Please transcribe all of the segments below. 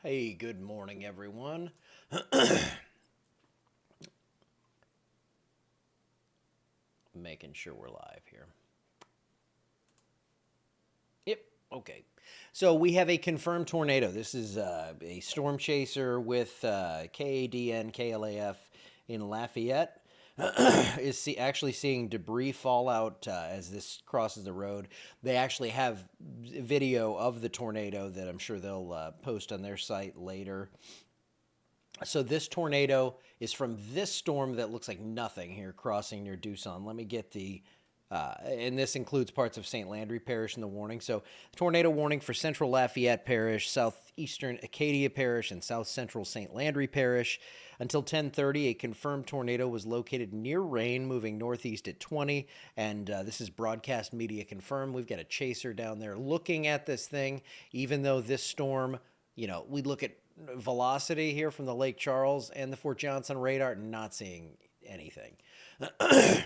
Hey, good morning, everyone. Making sure we're live here. Yep, okay. So we have a confirmed tornado. This is a storm chaser with KADN, KLAF in Lafayette. Actually seeing debris fall out as this crosses the road. They actually have video of the tornado that I'm sure they'll post on their site later. So this tornado is from this storm that looks like nothing here crossing near Doosan. Let me get and this includes parts of St. Landry Parish in the warning. So tornado warning for central Lafayette Parish, southeastern Acadia Parish, and south central St. Landry Parish. Until 10:30, a confirmed tornado was located near Rain, moving northeast at 20. And this is broadcast media confirmed. We've got a chaser down there looking at this thing, even though this storm, we look at velocity here from the Lake Charles and the Fort Johnson radar, not seeing anything.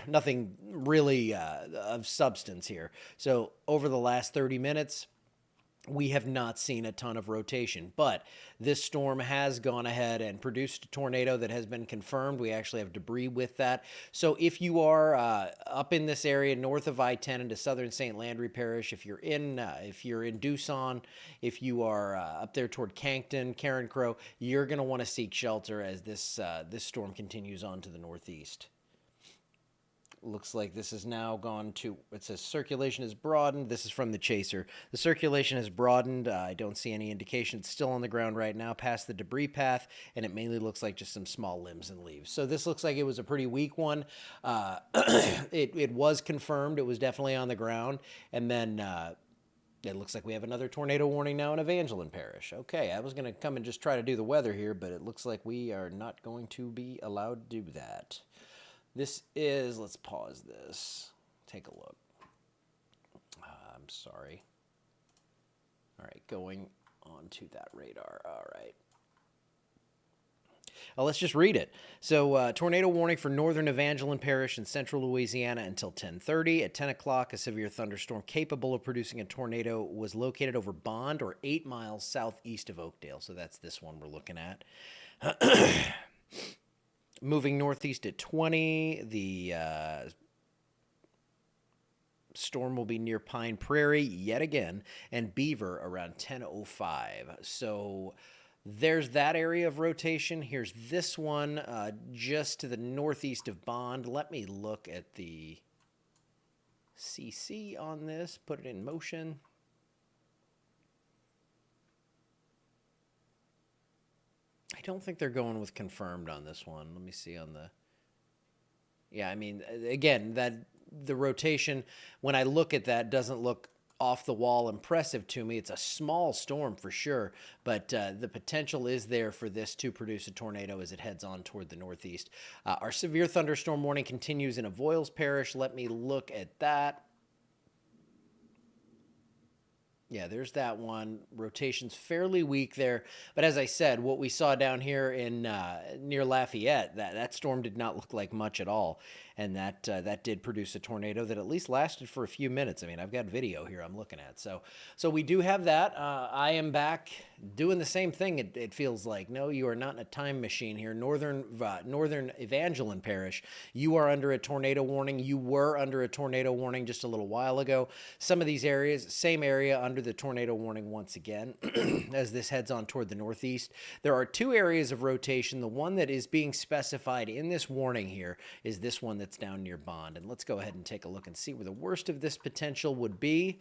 Nothing really of substance here. So over the last 30 minutes, we have not seen a ton of rotation, but this storm has gone ahead and produced a tornado that has been confirmed. We actually have debris with that. So if you are up in this area north of I-10 into southern St. Landry Parish, if you're in Doosan, if you are up there toward Cankton, Karen Crow, you're going to want to seek shelter as this storm continues on to the northeast. Looks like this has now gone to, it says circulation has broadened. This is from the chaser. The circulation has broadened. I don't see any indication. It's still on the ground right now past the debris path, and it mainly looks like just some small limbs and leaves. So this looks like it was a pretty weak one. It was confirmed. It was definitely on the ground. And then it looks like we have another tornado warning now in Evangeline Parish. Okay, I was going to come and just try to do the weather here, but it looks like we are not going to be allowed to do that. This is, let's pause this, take a look. I'm sorry. All right, going on to that radar. All right. Let's just read it. So, tornado warning for northern Evangeline Parish in central Louisiana until 10:30. At 10 o'clock, a severe thunderstorm capable of producing a tornado was located over Bond, or 8 miles southeast of Oakdale. So that's this one we're looking at. Moving northeast at 20, the storm will be near Pine Prairie yet again, and Beaver around 10:05. So there's that area of rotation. Here's this one just to the northeast of Bond. Let me look at the CC on this, put it in motion. I don't think they're going with confirmed on this one. Let me see on the... Yeah, I mean, again, the rotation, when I look at that, doesn't look off the wall impressive to me. It's a small storm for sure, but the potential is there for this to produce a tornado as it heads on toward the northeast. Our severe thunderstorm warning continues in Avoyelles Parish. Let me look at that. Yeah, there's that one. Rotation's fairly weak there. But as I said, what we saw down here in near Lafayette, that storm did not look like much at all. And that did produce a tornado that at least lasted for a few minutes. I mean, I've got video here I'm looking at. So we do have that. I am back doing the same thing, it feels like. No, you are not in a time machine here. Northern Evangeline Parish, you are under a tornado warning. You were under a tornado warning just a little while ago. Some of these areas, same area under the tornado warning once again as this heads on toward the northeast. There are two areas of rotation. The one that is being specified in this warning here is this one that's down near Bond. And let's go ahead and take a look and see where the worst of this potential would be.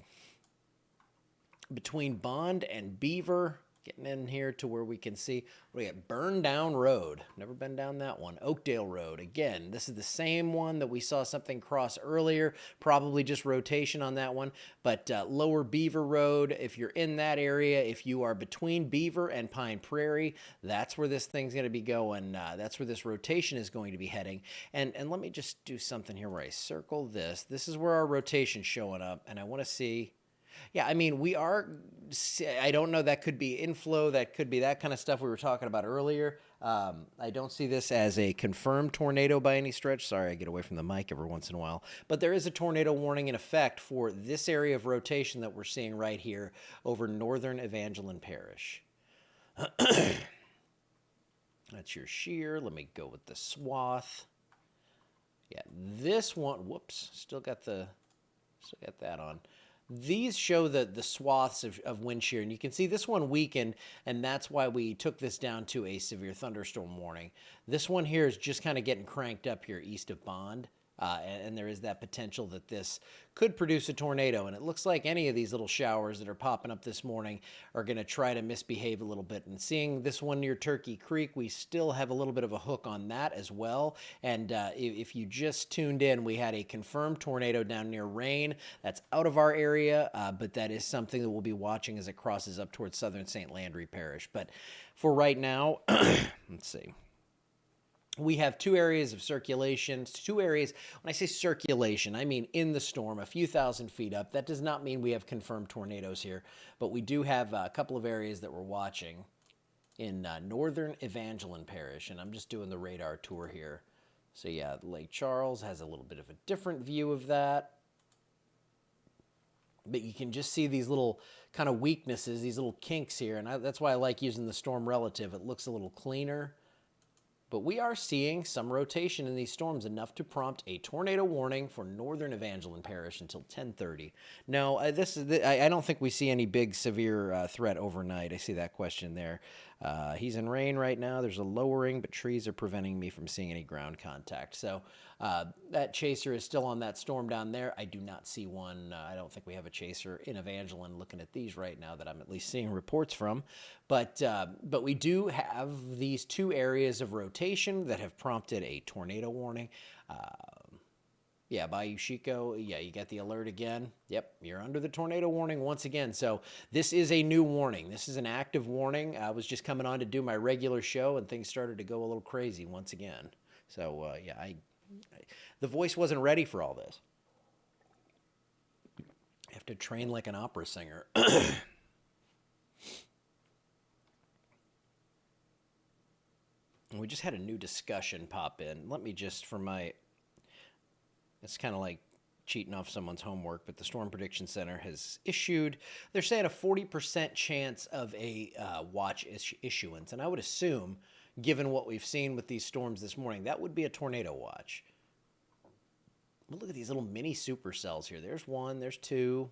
Between Bond and Beaver, getting in here to where we can see, we got Burn Down Road. Never been down that one. Oakdale Road. Again, this is the same one that we saw something cross earlier. Probably just rotation on that one. But Lower Beaver Road, if you're in that area, if you are between Beaver and Pine Prairie, that's where this thing's going to be going. That's where this rotation is going to be heading. And let me just do something here where I circle this. This is where our rotation's showing up. And I want to see... Yeah, I mean, we are, I don't know, that could be inflow, that could be that kind of stuff we were talking about earlier. I don't see this as a confirmed tornado by any stretch. Sorry, I get away from the mic every once in a while. But there is a tornado warning in effect for this area of rotation that we're seeing right here over northern Evangeline Parish. That's your shear. Let me go with the swath. Yeah, this one, whoops, still got that on. These show the swaths of wind shear, and you can see this one weakened, and that's why we took this down to a severe thunderstorm warning. This one here is just kind of getting cranked up here east of Bond. And there is that potential that this could produce a tornado. And it looks like any of these little showers that are popping up this morning are going to try to misbehave a little bit. And seeing this one near Turkey Creek, we still have a little bit of a hook on that as well. And if you just tuned in, we had a confirmed tornado down near Rayne. That's out of our area, but that is something that we'll be watching as it crosses up towards southern St. Landry Parish. But for right now, let's see. We have two areas of circulation. Two areas, when I say circulation, I mean in the storm, a few thousand feet up. That does not mean we have confirmed tornadoes here, but we do have a couple of areas that we're watching in northern Evangeline Parish, and I'm just doing the radar tour here. So yeah, Lake Charles has a little bit of a different view of that. But you can just see these little kind of weaknesses, these little kinks here, and that's why I like using the storm relative. It looks a little cleaner. But we are seeing some rotation in these storms, enough to prompt a tornado warning for northern Evangeline Parish until 10:30. No, I don't think we see any big severe threat overnight. I see that question there. He's in Rayne right now. There's a lowering, but trees are preventing me from seeing any ground contact. So that chaser is still on that storm down there. I do not see one. I don't think we have a chaser in Evangeline looking at these right now that I'm at least seeing reports from. But we do have these two areas of rotation that have prompted a tornado warning. Yeah, Bayou Chico, yeah, you got the alert again. Yep, you're under the tornado warning once again. So this is a new warning. This is an active warning. I was just coming on to do my regular show, and things started to go a little crazy once again. So, yeah, the voice wasn't ready for all this. I have to train like an opera singer. And we just had a new discussion pop in. Let me just, it's kind of like cheating off someone's homework, but the Storm Prediction Center has issued, they're saying a 40% chance of a watch issuance. And I would assume, given what we've seen with these storms this morning, that would be a tornado watch. But look at these little mini supercells here. There's one, there's two.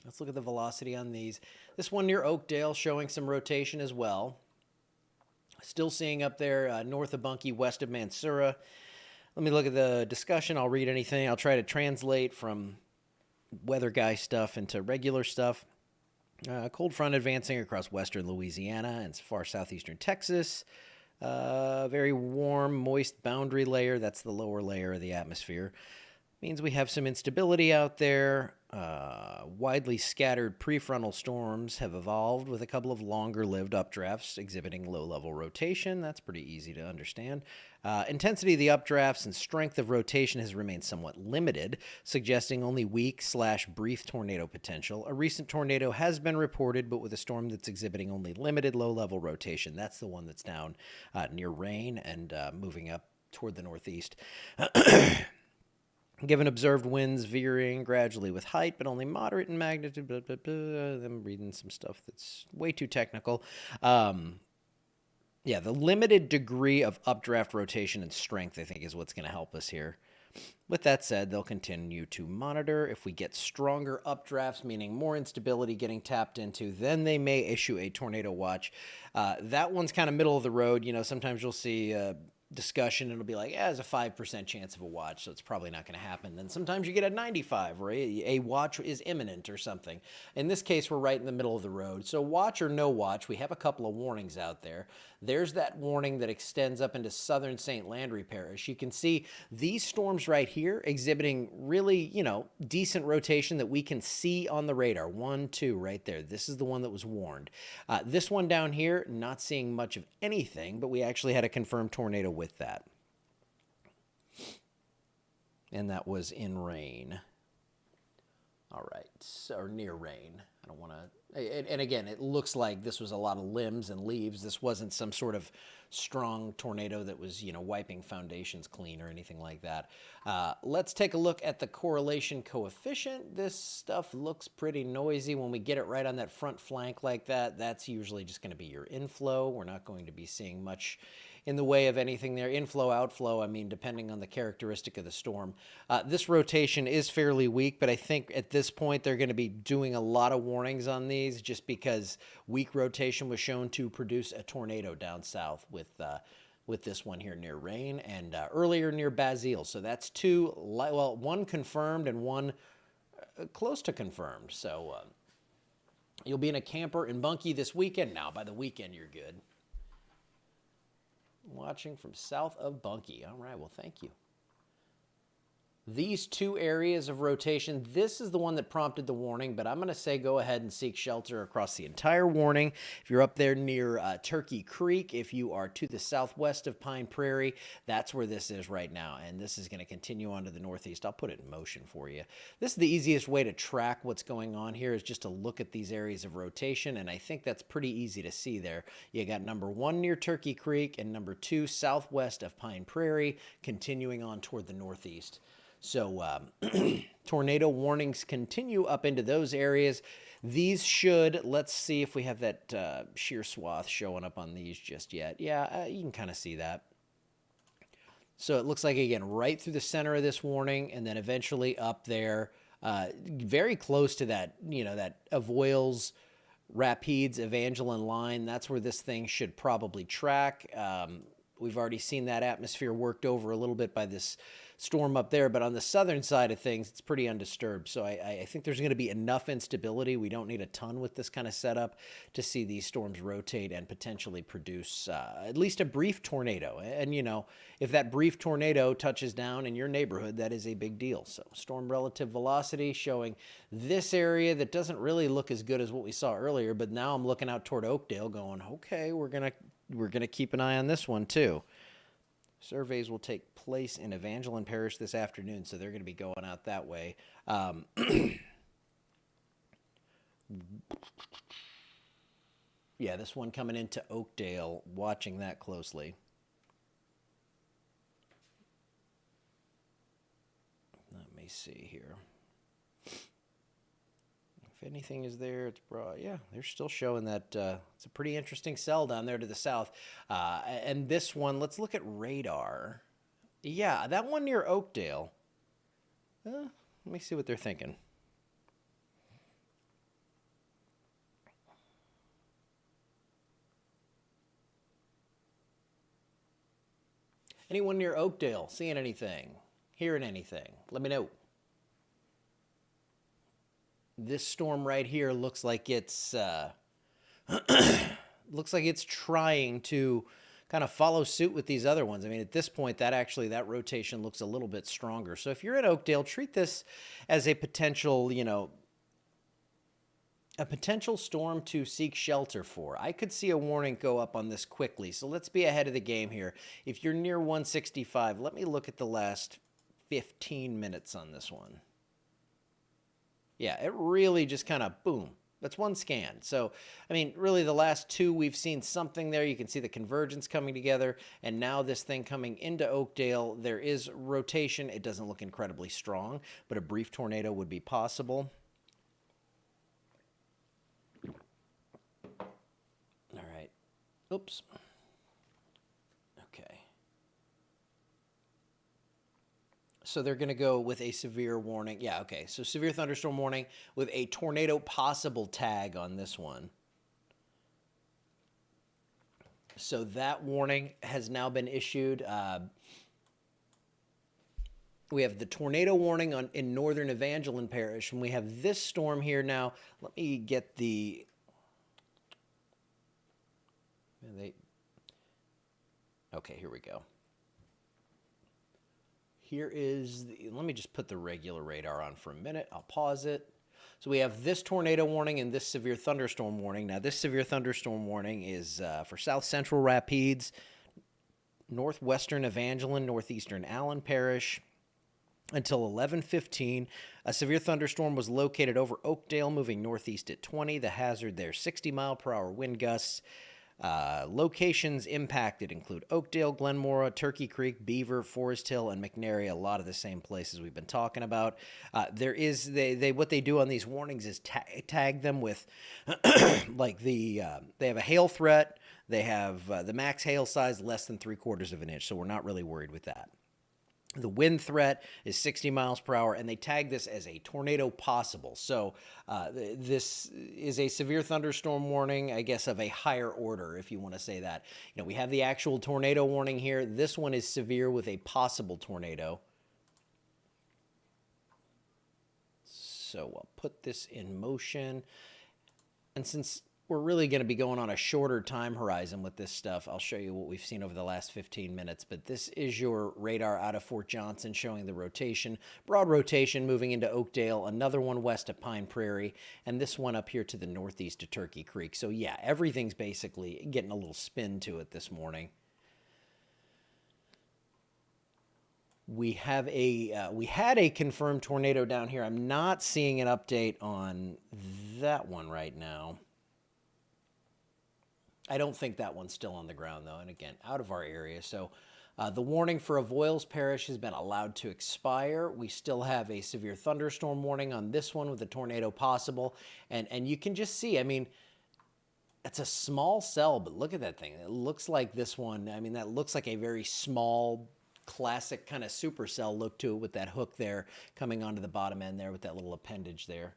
Let's look at the velocity on these. This one near Oakdale showing some rotation as well. Still seeing up there north of Bunkie, west of Mansura. Let me look at the discussion. I'll read anything. I'll try to translate from weather guy stuff into regular stuff. Cold front advancing across western Louisiana and far southeastern Texas. Very warm, moist boundary layer. That's the lower layer of the atmosphere. Means we have some instability out there. Widely scattered prefrontal storms have evolved with a couple of longer-lived updrafts exhibiting low-level rotation. That's pretty easy to understand. Intensity of the updrafts and strength of rotation has remained somewhat limited, suggesting only weak/brief tornado potential. A recent tornado has been reported, but with a storm that's exhibiting only limited low-level rotation. That's the one that's down near Rayne and moving up toward the northeast. Given observed winds veering gradually with height, but only moderate in magnitude. Blah, blah, blah. I'm reading some stuff that's way too technical. Yeah, the limited degree of updraft rotation and strength, I think, is what's going to help us here. With that said, they'll continue to monitor. If we get stronger updrafts, meaning more instability getting tapped into, then they may issue a tornado watch. That one's kind of middle of the road. You know, sometimes you'll see discussion, it'll be like, yeah, there's a 5% chance of a watch, so it's probably not going to happen. Then sometimes you get a 95, or a watch is imminent or something. In this case, we're right in the middle of the road. So watch or no watch, we have a couple of warnings out there. There's that warning that extends up into southern St. Landry Parish. You can see these storms right here exhibiting really, decent rotation that we can see on the radar. 1, 2, right there. This is the one that was warned. This one down here, not seeing much of anything, but we actually had a confirmed tornado with that. And that was in Rayne. All right. or near rain. I don't want to. And again, it looks like this was a lot of limbs and leaves. This wasn't some sort of strong tornado that was, wiping foundations clean or anything like that. Let's take a look at the correlation coefficient. This stuff looks pretty noisy. When we get it right on that front flank like that, that's usually just going to be your inflow. We're not going to be seeing much in the way of anything there. Inflow, outflow, I mean, depending on the characteristic of the storm. This rotation is fairly weak, but I think at this point they're going to be doing a lot of warnings on these just because weak rotation was shown to produce a tornado down south with this one here near Rain and earlier near Basile. So that's two, well, one confirmed and one close to confirmed. So you'll be in a camper in Bunkie this weekend. Now, by the weekend, you're good. Watching from south of Bunkie. All right, well, thank you. These two areas of rotation, this is the one that prompted the warning, but I'm going to say go ahead and seek shelter across the entire warning. If you're up there near Turkey Creek, if you are to the southwest of Pine Prairie, that's where this is right now, and this is going to continue on to the northeast. I'll put it in motion for you. This is the easiest way to track what's going on here is just to look at these areas of rotation, and I think that's pretty easy to see there. You got number 1 near Turkey Creek and number 2 southwest of Pine Prairie, continuing on toward the northeast. So tornado warnings continue up into those areas. These should, let's see if we have that sheer swath showing up on these just yet. Yeah, you can kind of see that. So it looks like, again, right through the center of this warning and then eventually up there, very close to that, that Avoyelles, Rapides, Evangeline line. That's where this thing should probably track. We've already seen that atmosphere worked over a little bit by this storm up there, but on the southern side of things, it's pretty undisturbed. So I think there's going to be enough instability. We don't need a ton with this kind of setup to see these storms rotate and potentially produce at least a brief tornado. And, if that brief tornado touches down in your neighborhood, that is a big deal. So storm relative velocity showing this area that doesn't really look as good as what we saw earlier, but now I'm looking out toward Oakdale going, okay, we're going to keep an eye on this one too. Surveys will take place in Evangeline Parish this afternoon, so they're going to be going out that way. Yeah, this one coming into Oakdale, watching that closely. Let me see here. If anything is there, it's broad. Yeah, they're still showing that it's a pretty interesting cell down there to the south. And this one, let's look at radar. Yeah, that one near Oakdale. Let me see what they're thinking. Anyone near Oakdale seeing anything? Hearing anything? Let me know. This storm right here looks like it's trying to kind of follow suit with these other ones. I mean, at this point, that rotation looks a little bit stronger. So if you're at Oakdale, treat this as a potential, a potential storm to seek shelter for. I could see a warning go up on this quickly. So let's be ahead of the game here. If you're near 165, let me look at the last 15 minutes on this one. Yeah, it really just kind of, boom. That's one scan. So, I mean, really the last two, we've seen something there. You can see the convergence coming together. And now this thing coming into Oakdale, there is rotation. It doesn't look incredibly strong, but a brief tornado would be possible. All right. Oops. Okay. So they're going to go with a severe warning. Yeah, okay. So severe thunderstorm warning with a tornado possible tag on this one. So that warning has now been issued. We have the tornado warning in northern Evangeline Parish, and we have this storm here now. Let me get the... Okay, here we go. Here is, let me just put the regular radar on for a minute. I'll pause it. So we have this tornado warning and this severe thunderstorm warning. Now this severe thunderstorm warning is for south central Rapides, northwestern Evangeline, northeastern Allen Parish, until 11:15. A severe thunderstorm was located over Oakdale, moving northeast at 20. The hazard there, 60-mile-per-hour wind gusts. Locations impacted include Oakdale, Glenmora, Turkey Creek, Beaver, Forest Hill, and McNary. A lot of the same places we've been talking about. What they do on these warnings is tag them with like they have a hail threat. They have the max hail size less than 3/4 of an inch, so we're not really worried with that. The wind threat is 60 miles per hour, and they tag this as a tornado possible. So this is a severe thunderstorm warning, I guess, of a higher order, if you want to say that. You know, we have the actual tornado warning here. This one is severe with a possible tornado. So I'll put this in motion. And since we're really going to be going on a shorter time horizon with this stuff, I'll show you what we've seen over the last 15 minutes. But this is your radar out of Fort Johnson showing the rotation. Broad rotation moving into Oakdale, another one west of Pine Prairie, and this one up here to the northeast of Turkey Creek. So yeah, everything's basically getting a little spin to it this morning. We had a confirmed tornado down here. I'm not seeing an update on that one right now. I don't think that one's still on the ground, though, and again, out of our area. So the warning for Avoyelles Parish has been allowed to expire. We still have a severe thunderstorm warning on this one with a tornado possible. And you can just see, I mean, it's a small cell, but look at that thing. It looks like this one, I mean, that looks like a very small, classic kind of supercell look to it with that hook there coming onto the bottom end there with that little appendage there.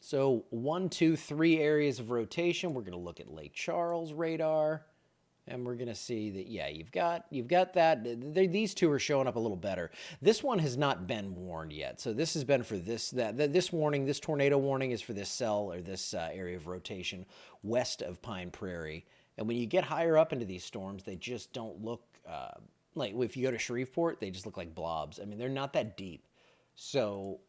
So 1, 2, 3 areas of rotation. We're going to look at Lake Charles radar, and we're going to see that, yeah, you've got that. These two are showing up a little better. This one has not been warned yet. So this has been for this warning, this tornado warning is for this cell or this area of rotation west of Pine Prairie. And when you get higher up into these storms, they just don't look like, if you go to Shreveport, they just look like blobs. I mean, they're not that deep. So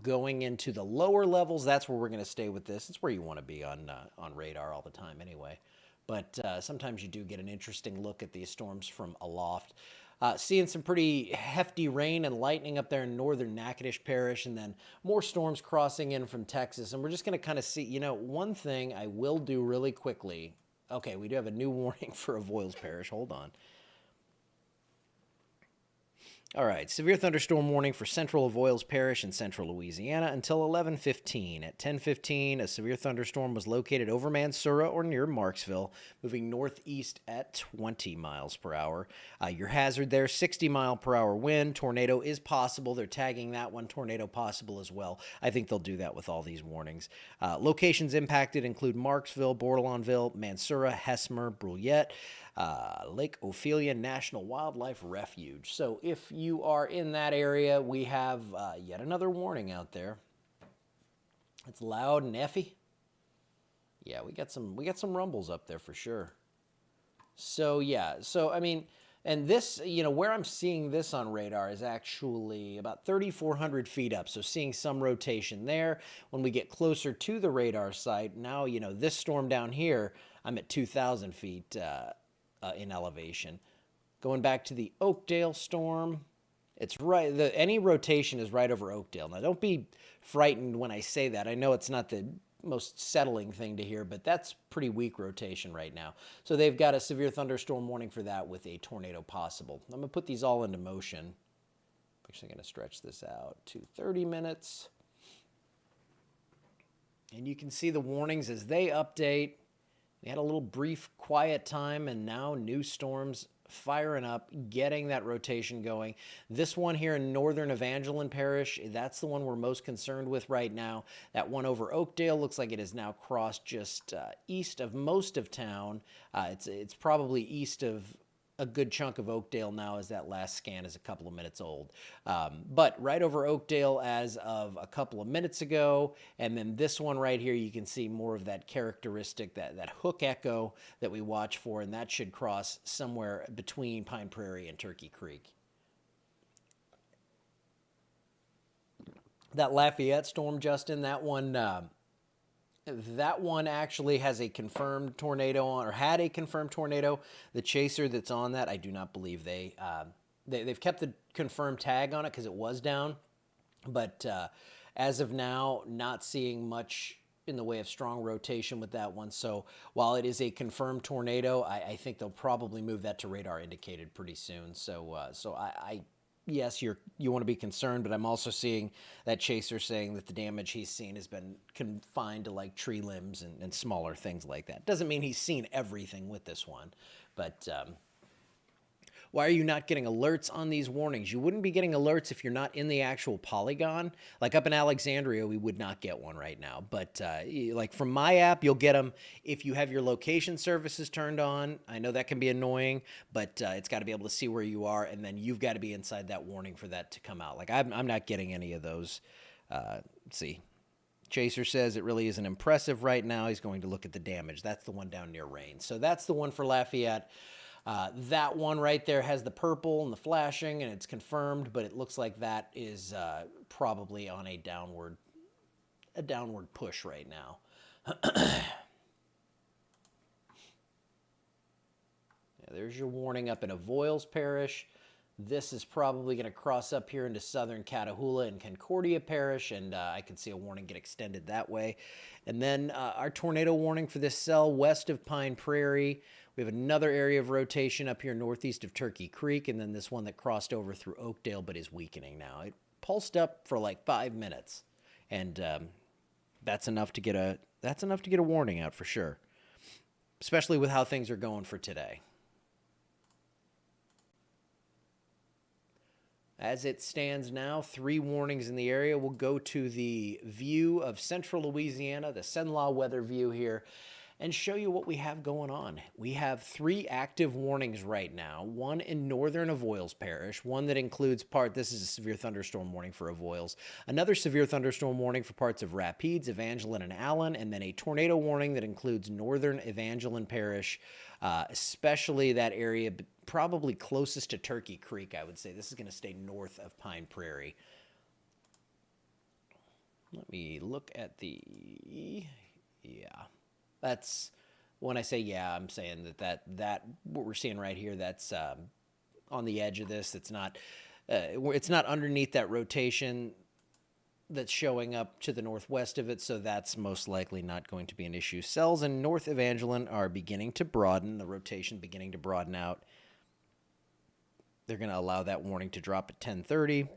going into the lower levels, that's where we're going to stay with this. It's where you want to be on radar all the time anyway. But sometimes you do get an interesting look at these storms from aloft. Seeing some pretty hefty rain and lightning up there in northern Natchitoches Parish, and then more storms crossing in from Texas. And we're just going to kind of see, you know, one thing I will do really quickly. Okay, we do have a new warning for Avoyelles Parish. Hold on. All right, severe thunderstorm warning for central Avoyelles Parish in central Louisiana until 11:15. At 10:15, a severe thunderstorm was located over Mansura or near Marksville, moving northeast at 20 miles per hour. Your hazard there, 60-mile-per-hour wind. Tornado is possible. They're tagging that one tornado possible as well. I think they'll do that with all these warnings. Locations impacted include Marksville, Bourdelonville, Mansura, Hesmer, Bruyette, Lake Ophelia National Wildlife Refuge. So if you are in that area, we have yet another warning out there. It's loud and effy. Yeah, we got some rumbles up there for sure. So yeah, so I mean, and this, you know, where I'm seeing this on radar is actually about 3,400 feet up. So seeing some rotation there. When we get closer to the radar site, now, you know, this storm down here, I'm at 2,000 feet in elevation. Going back to the Oakdale storm, it's right. Any rotation is right over Oakdale. Now, don't be frightened when I say that. I know it's not the most settling thing to hear, but that's pretty weak rotation right now. So they've got a severe thunderstorm warning for that with a tornado possible. I'm going to put these all into motion. I'm actually going to stretch this out to 30 minutes. And you can see the warnings as they update. We had a little brief quiet time, and now new storms firing up, getting that rotation going. This one here in northern Evangeline Parish, that's the one we're most concerned with right now. That one over Oakdale looks like it has now crossed just east of most of town. It's probably east of a good chunk of Oakdale now, as that last scan is a couple of minutes old. But right over Oakdale as of a couple of minutes ago, and then this one right here, you can see more of that characteristic, that hook echo that we watch for, and that should cross somewhere between Pine Prairie and Turkey Creek. That Lafayette storm, Justin, that one actually has a confirmed tornado on, or had a confirmed tornado. The chaser that's on that, I do not believe they they've kept the confirmed tag on it because it was down, but as of now, not seeing much in the way of strong rotation with that one. So while it is a confirmed tornado, I think they'll probably move that to radar indicated pretty soon. So yes, you want to be concerned, but I'm also seeing that chaser saying that the damage he's seen has been confined to like tree limbs and smaller things like that. Doesn't mean he's seen everything with this one, but why are you not getting alerts on these warnings? You wouldn't be getting alerts if you're not in the actual polygon. Like up in Alexandria, we would not get one right now. But like from my app, you'll get them if you have your location services turned on. I know that can be annoying, but it's got to be able to see where you are, and then you've got to be inside that warning for that to come out. Like I'm not getting any of those. Let's see. Chaser says it really isn't impressive right now. He's going to look at the damage. That's the one down near Rain. So that's the one for Lafayette. That one right there has the purple and the flashing, and it's confirmed, but it looks like that is probably on a downward push right now. Yeah, there's your warning up in Avoyelles Parish. This is probably going to cross up here into southern Catahoula and Concordia Parish, and I can see a warning get extended that way. And then our tornado warning for this cell west of Pine Prairie. We have another area of rotation up here northeast of Turkey Creek, and then this one that crossed over through Oakdale but is weakening now. It pulsed up for like 5 minutes, and that's enough to get a warning out for sure, especially with how things are going for today. As it stands now, 3 warnings in the area. We'll go to the view of central Louisiana, the Cenla weather view here, and show you what we have going on. We have 3 active warnings right now, one in northern Avoyelles Parish, one that includes this is a severe thunderstorm warning for Avoyelles, another severe thunderstorm warning for parts of Rapides, Evangeline, and Allen, and then a tornado warning that includes northern Evangeline Parish, especially that area probably closest to Turkey Creek, I would say. This is going to stay north of Pine Prairie. Let me look at that's when I say I'm saying that what we're seeing right here, that's on the edge of this. It's not underneath that rotation that's showing up to the northwest of it, so that's most likely not going to be an issue. Cells in North Evangeline are beginning to broaden, the rotation beginning to broaden out. They're going to allow that warning to drop at 10:30.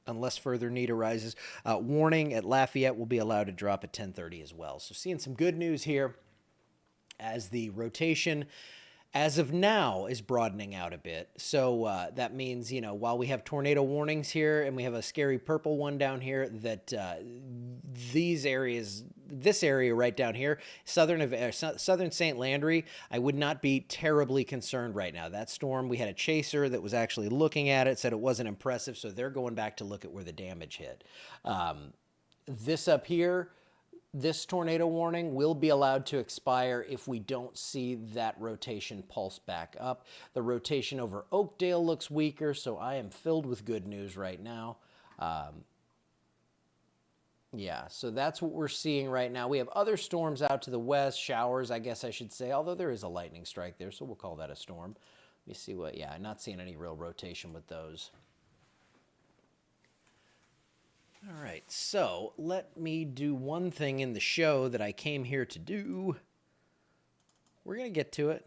Unless further need arises. Warning at Lafayette will be allowed to drop at 10:30 as well. So seeing some good news here as the rotation, as of now, is broadening out a bit. So that means, while we have tornado warnings here and we have a scary purple one down here, that this area right down here, southern St. Landry, I would not be terribly concerned right now. That storm, we had a chaser that was actually looking at it, said it wasn't impressive, so they're going back to look at where the damage hit. This up here, this tornado warning will be allowed to expire if we don't see that rotation pulse back up. The rotation over Oakdale looks weaker, so I am filled with good news right now. So that's what we're seeing right now. We have other storms out to the west, showers, I guess I should say, although there is a lightning strike there, so we'll call that a storm. Let me see I'm not seeing any real rotation with those. All right, so let me do one thing in the show that I came here to do. We're going to get to it.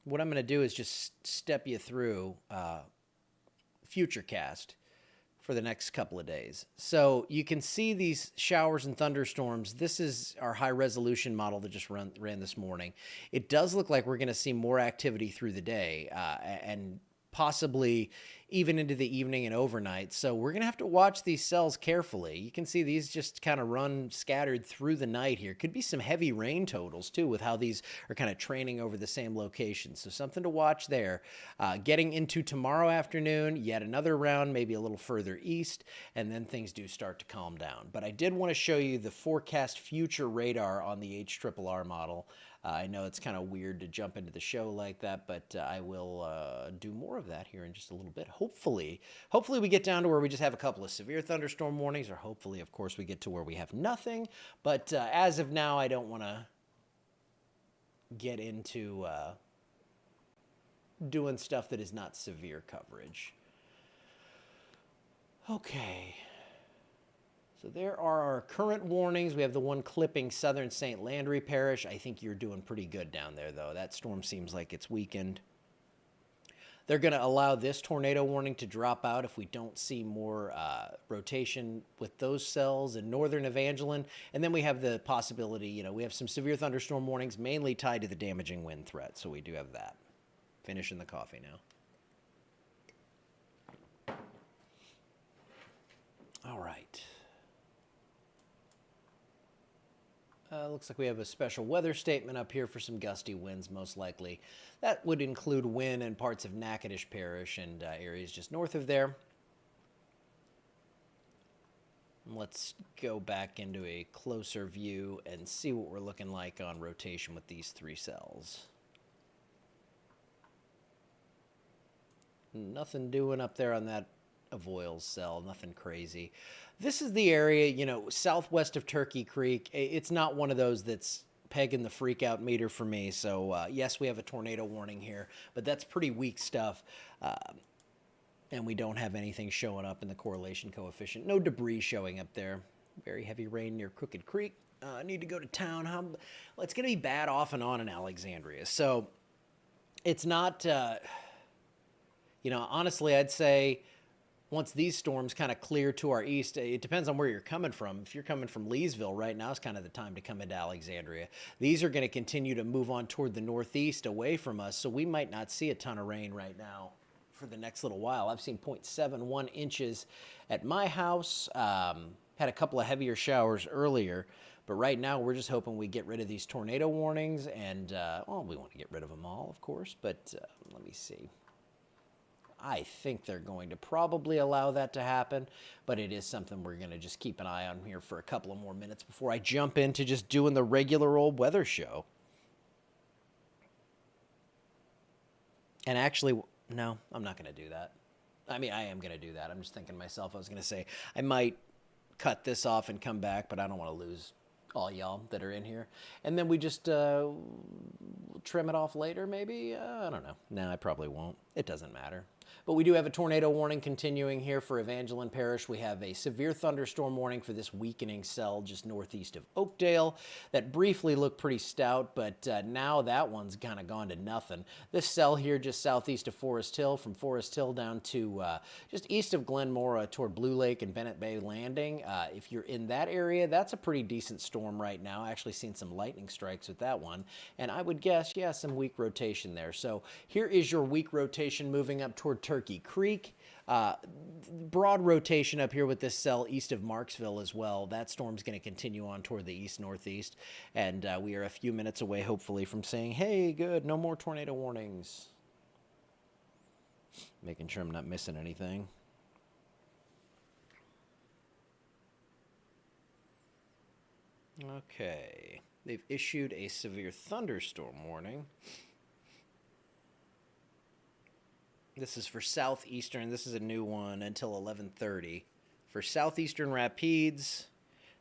What I'm going to do is just step you through Futurecast for the next couple of days. So you can see these showers and thunderstorms. This is our high-resolution model that just ran this morning. It does look like we're going to see more activity through the day and possibly even into the evening and overnight. So we're going to have to watch these cells carefully. You can see these just kind of run scattered through the night here. Could be some heavy rain totals too with how these are kind of training over the same location. So something to watch there. Getting into tomorrow afternoon, yet another round, maybe a little further east, and then things do start to calm down. But I did want to show you the forecast future radar on the HRRR model. I know it's kind of weird to jump into the show like that, but I will do more of that here in just a little bit. Hopefully we get down to where we just have a couple of severe thunderstorm warnings, or hopefully, of course, we get to where we have nothing. But as of now, I don't want to get into doing stuff that is not severe coverage. Okay. So there are our current warnings. We have the one clipping southern St. Landry Parish. I think you're doing pretty good down there, though. That storm seems like it's weakened. They're going to allow this tornado warning to drop out if we don't see more rotation with those cells in northern Evangeline. And then we have the possibility, we have some severe thunderstorm warnings mainly tied to the damaging wind threat. So we do have that. Finishing the coffee now. All right. Looks like we have a special weather statement up here for some gusty winds, most likely. That would include wind in parts of Natchitoches Parish and areas just north of there. Let's go back into a closer view and see what we're looking like on rotation with these three cells. Nothing doing up there on that Avoyles cell, nothing crazy. This is the area, southwest of Turkey Creek. It's not one of those that's pegging the freak out meter for me. So yes, we have a tornado warning here, but that's pretty weak stuff. And we don't have anything showing up in the correlation coefficient. No debris showing up there. Very heavy rain near Crooked Creek. I need to go to town. Well, it's going to be bad off and on in Alexandria. So it's not, honestly, I'd say once these storms kind of clear to our east, it depends on where you're coming from. If you're coming from Leesville, right now is kind of the time to come into Alexandria. These are going to continue to move on toward the northeast away from us, so we might not see a ton of rain right now for the next little while. I've seen 0.71 inches at my house. Had a couple of heavier showers earlier, but right now we're just hoping we get rid of these tornado warnings, and, we want to get rid of them all, of course, but let me see. I think they're going to probably allow that to happen, but it is something we're going to just keep an eye on here for a couple of more minutes before I jump into just doing the regular old weather show. And actually, no, I'm not going to do that. I mean, I am going to do that. I'm just thinking to myself, I was going to say, I might cut this off and come back, but I don't want to lose all y'all that are in here. And then we just trim it off later, maybe? I don't know. No, I probably won't. It doesn't matter. But we do have a tornado warning continuing here for Evangeline Parish. We have a severe thunderstorm warning for this weakening cell just northeast of Oakdale that briefly looked pretty stout, but now that one's kind of gone to nothing. This cell here just southeast of Forest Hill, from Forest Hill down to just east of Glenmora toward Blue Lake and Bennett Bay Landing. If you're in that area, that's a pretty decent storm right now. I actually seen some lightning strikes with that one, and I would guess, yeah, some weak rotation there. So here is your weak rotation moving up toward Turkey Creek. Broad rotation up here with this cell east of Marksville as well. That storm's going to continue on toward the east-northeast, and we are a few minutes away, hopefully, from saying, hey, good, no more tornado warnings. Making sure I'm not missing anything. Okay, they've issued a severe thunderstorm warning. This is for southeastern. This is a new one until 11:30. For southeastern Rapides,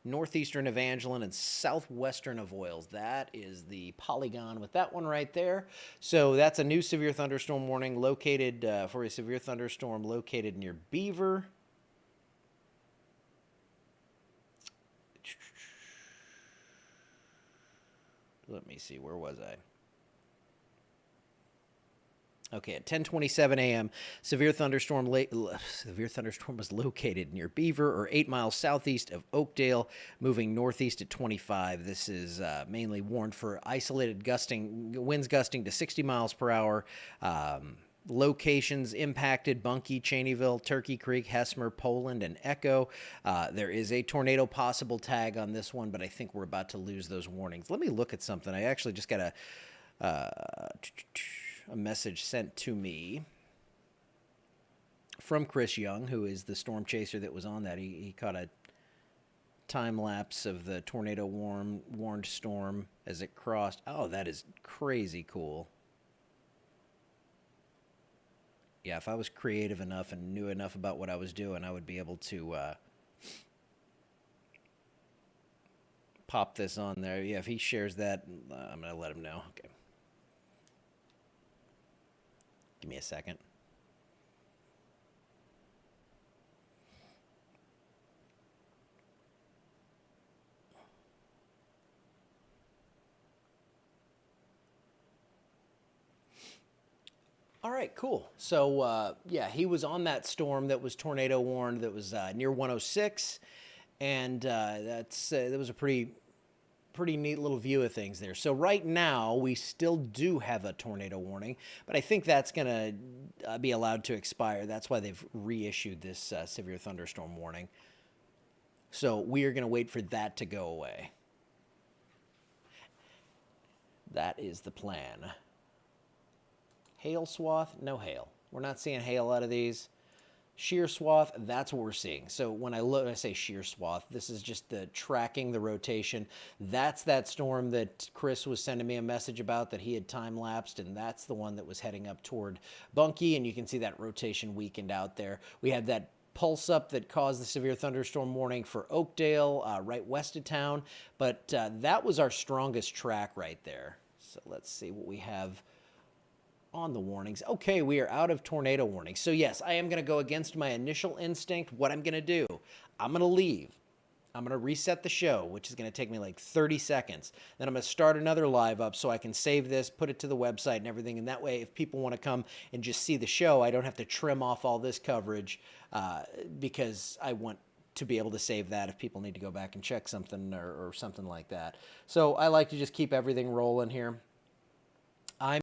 northeastern Evangeline, and southwestern Avoyles. That is the polygon with that one right there. So that's a new severe thunderstorm warning located for a severe thunderstorm located near Beaver. Let me see, where was I? Okay, at 10:27 a.m., severe thunderstorm was located near Beaver, or 8 miles southeast of Oakdale, moving northeast at 25. This is mainly warned for isolated winds gusting to 60 miles per hour. Locations impacted: Bunkie, Cheneyville, Turkey Creek, Hesmer, Poland, and Echo. There is a tornado possible tag on this one, but I think we're about to lose those warnings. Let me look at something. I actually just got a message sent to me from Chris Young, who is the storm chaser that was on that. He caught a time lapse of the tornado warned storm as it crossed. Oh, that is crazy cool. Yeah, if I was creative enough and knew enough about what I was doing, I would be able to pop this on there. Yeah, if he shares that, I'm going to let him know. Okay. Give me a second. All right, cool. So yeah, he was on that storm that was tornado warned. That was near 106, and that was a pretty neat little view of things there. So right now we still do have a tornado warning, but I think that's going to be allowed to expire. That's why they've reissued this severe thunderstorm warning. So we are going to wait for that to go away. That is the plan. Hail swath, no hail. We're not seeing hail out of these. Shear swath, that's what we're seeing. So when I say shear swath, this is just the tracking the rotation. That's that storm that Chris was sending me a message about that he had time-lapsed, and that's the one that was heading up toward Bunkie, and you can see that rotation weakened out there. We had that pulse up that caused the severe thunderstorm warning for Oakdale, right west of town, but that was our strongest track right there. So let's see what we have on the warnings. Okay, we are out of tornado warnings. So yes, I am going to go against my initial instinct. What I'm going to do, I'm going to leave. I'm going to reset the show, which is going to take me like 30 seconds. Then I'm going to start another live up so I can save this, put it to the website and everything. And that way, if people want to come and just see the show, I don't have to trim off all this coverage because I want to be able to save that if people need to go back and check something or something like that. So I like to just keep everything rolling here.